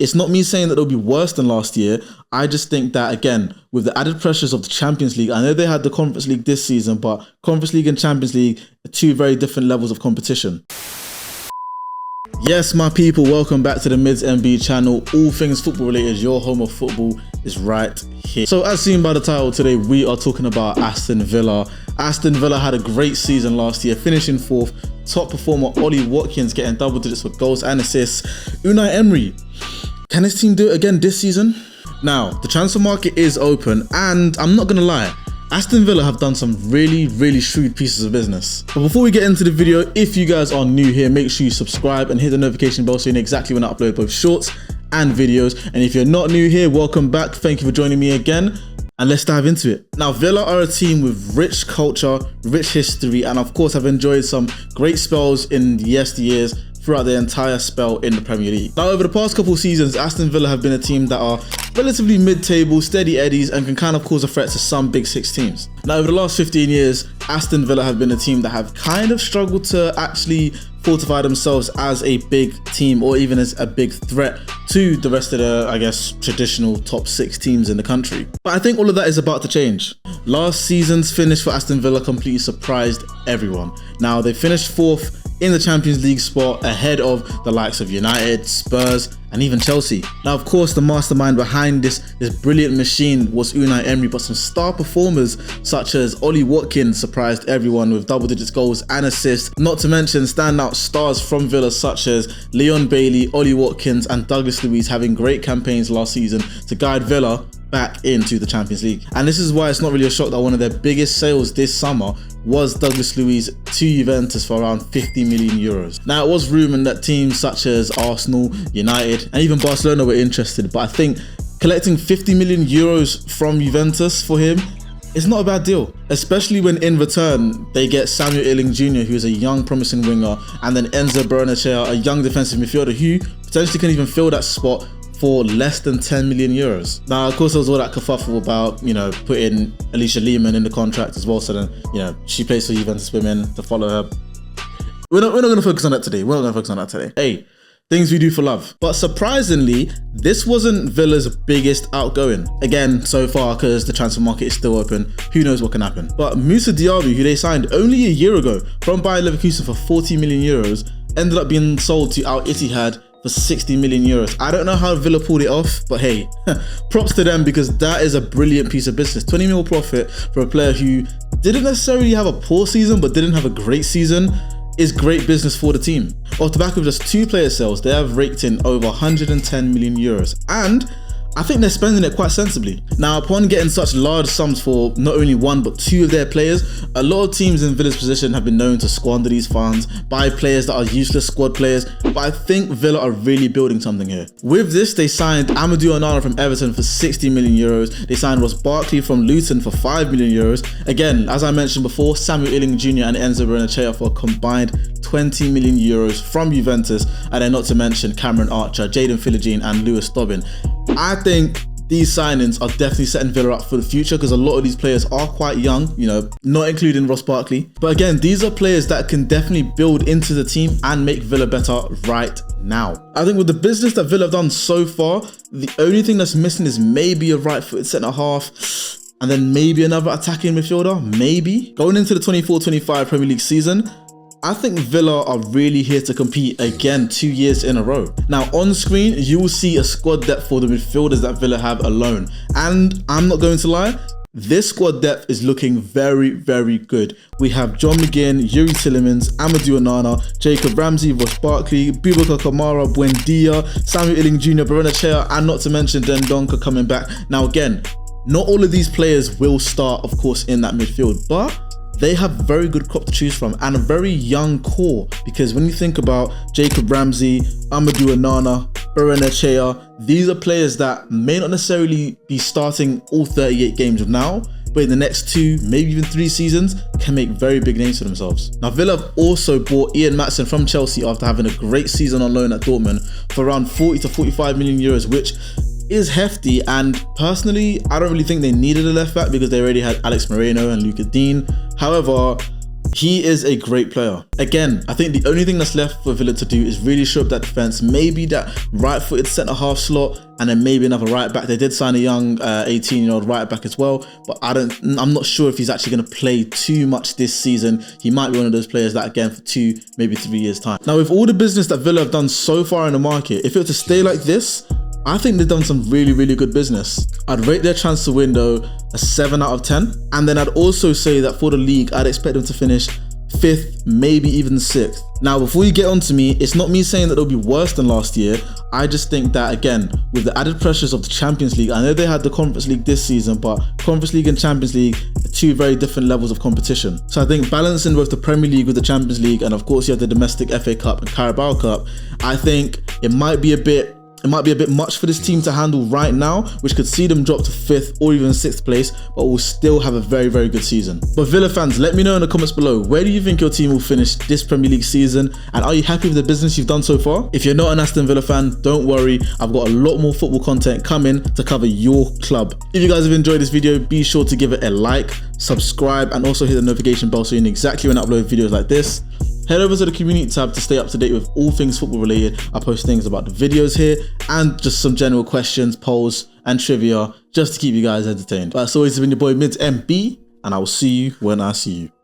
It's not me saying that it'll be worse than last year. I just think that, again, with the added pressures of the Champions League, I know they had the Conference League this season, but Conference League and Champions League are two very different levels of competition. Yes, my people, welcome back to the Mids MB channel. All things football related, your home of football is right here. So as seen by the title, today we are talking about Aston Villa. Aston Villa had a great season last year, finishing 4th. Top performer Ollie Watkins getting double digits for goals and assists. Unai Emery, can his team do it again this season? Now, the transfer market is open, and I'm not gonna lie, Aston Villa have done some really shrewd pieces of business. But before we get into the video, if you guys are new here, make sure you subscribe and hit the notification bell so you know exactly when I upload both shorts and videos. And if you're not new here, welcome back. Thank you for joining me again. And let's dive into it. Now, Villa are a team with rich culture, rich history, and of course have enjoyed some great spells in the yesteryears throughout their entire spell in the Premier League. Now, over the past couple of seasons, Aston Villa have been a team that are relatively mid-table, steady eddies, and can kind of cause a threat to some Big Six teams. Now, over the last 15 years, Aston Villa have been a team that have kind of struggled to actually fortify themselves as a big team or even as a big threat to the rest of the, I guess, traditional top 6 teams in the country. But I think all of that is about to change. Last season's finish for Aston Villa completely surprised everyone. Now, they finished 4th in the Champions League spot ahead of the likes of United, Spurs, and even Chelsea. Now, of course, the mastermind behind this brilliant machine was Unai Emery, but some star performers such as Ollie Watkins surprised everyone with double digits goals and assists, not to mention standout stars from Villa such as Leon Bailey, Ollie Watkins, and Douglas Luiz having great campaigns last season to guide Villa back into the Champions League. And this is why it's not really a shock that one of their biggest sales this summer was Douglas Luiz to Juventus for around 50 million euros. Now, it was rumoured that teams such as Arsenal, United, and even Barcelona were interested, but I think collecting 50 million euros from Juventus for him is not a bad deal, especially when in return they get Samuel Illing Jr., who is a young promising winger, and then Enzo Barrenechea, a young defensive midfielder who potentially can even fill that spot for less than 10 million euros. Now, of course, there was all that kerfuffle about, putting Alicia Lehmann in the contract as well. So then, she plays for Juventus women to follow her. We're not going to focus on that today. Hey, things we do for love. But surprisingly, this wasn't Villa's biggest outgoing. Again, so far, because the transfer market is still open, who knows what can happen. But Moussa Diaby, who they signed only a year ago from Bayer Leverkusen for 40 million euros, ended up being sold to Al Ittihad for 60 million euros. I don't know how Villa pulled it off, but hey, props to them because that is a brilliant piece of business. 20 mil profit for a player who didn't necessarily have a poor season, but didn't have a great season is great business for the team. Off the back of just 2 player sales, they have raked in over 110 million euros. And I think they're spending it quite sensibly. Now, upon getting such large sums for not only 1 but 2 of their players, a lot of teams in Villa's position have been known to squander these funds, buy players that are useless squad players, but I think Villa are really building something here. With this, they signed Amadou Onana from Everton for 60 million euros. They signed Ross Barkley from Luton for 5 million euros. Again, as I mentioned before, Samuel Illing Jr. and Enzo Barrenechea for a combined 20 million euros from Juventus, and then not to mention Cameron Archer, Jadon Philogene, and Lewis Dobbin. I think these signings are definitely setting Villa up for the future because a lot of these players are quite young, not including Ross Barkley. But again, these are players that can definitely build into the team and make Villa better right now. I think with the business that Villa have done so far, the only thing that's missing is maybe a right-footed centre-half, and then maybe another attacking midfielder, maybe. Going into the 24-25 Premier League season, I think Villa are really here to compete again 2 years in a row. Now, on screen, you will see a squad depth for the midfielders that Villa have alone. And I'm not going to lie, this squad depth is looking very good. We have John McGinn, Yuri Tillemans, Amadou Onana, Jacob Ramsey, Ross Barkley, Boubacar Kamara, Buendia, Samuel Illing Jr., Barrenechea, and not to mention Dendoncker coming back. Now again, not all of these players will start, of course, in that midfield, but they have a very good crop to choose from and a very young core, because when you think about Jacob Ramsey, Amadou Onana, Barrenechea, these are players that may not necessarily be starting all 38 games of now, but in the next 2, maybe even 3 seasons, can make very big names for themselves. Now, Villa have also bought Ian Maatsen from Chelsea after having a great season on loan at Dortmund for around 40 to 45 million euros, which is hefty, and personally I don't really think they needed a left back because they already had Alex Moreno and Luca Dean. However, He is a great player. Again, I think the only thing that's left for Villa to do is really show up that defense, maybe that right-footed centre-half slot, and then maybe another right-back. They did sign a young 18-year-old right-back as well, but I'm not sure if he's actually going to play too much this season. He might be one of those players that, again, for 2, maybe 3 years' time. Now, with all the business that Villa have done so far in the market, if it were to stay like this, I think they've done some really, really good business. I'd rate their transfer window a 7 out of 10. And then I'd also say that for the league, I'd expect them to finish 5th, maybe even 6th. Now, before you get on to me, it's not me saying that they'll be worse than last year. I just think that, again, with the added pressures of the Champions League, I know they had the Conference League this season, but Conference League and Champions League are 2 very different levels of competition. So I think balancing both the Premier League with the Champions League, and of course you have the domestic FA Cup and Carabao Cup, I think it might be a bit much for this team to handle right now, which could see them drop to 5th or even 6th place, but will still have a very, very good season. But Villa fans, let me know in the comments below, where do you think your team will finish this Premier League season? And are you happy with the business you've done so far? If you're not an Aston Villa fan, don't worry, I've got a lot more football content coming to cover your club. If you guys have enjoyed this video, be sure to give it a like, subscribe, and also hit the notification bell so you know exactly when I upload videos like this. Head over to the community tab to stay up to date with all things football related. I post things about the videos here and just some general questions, polls, and trivia just to keep you guys entertained. But as always, it's been your boy Mids MB, and I will see you when I see you.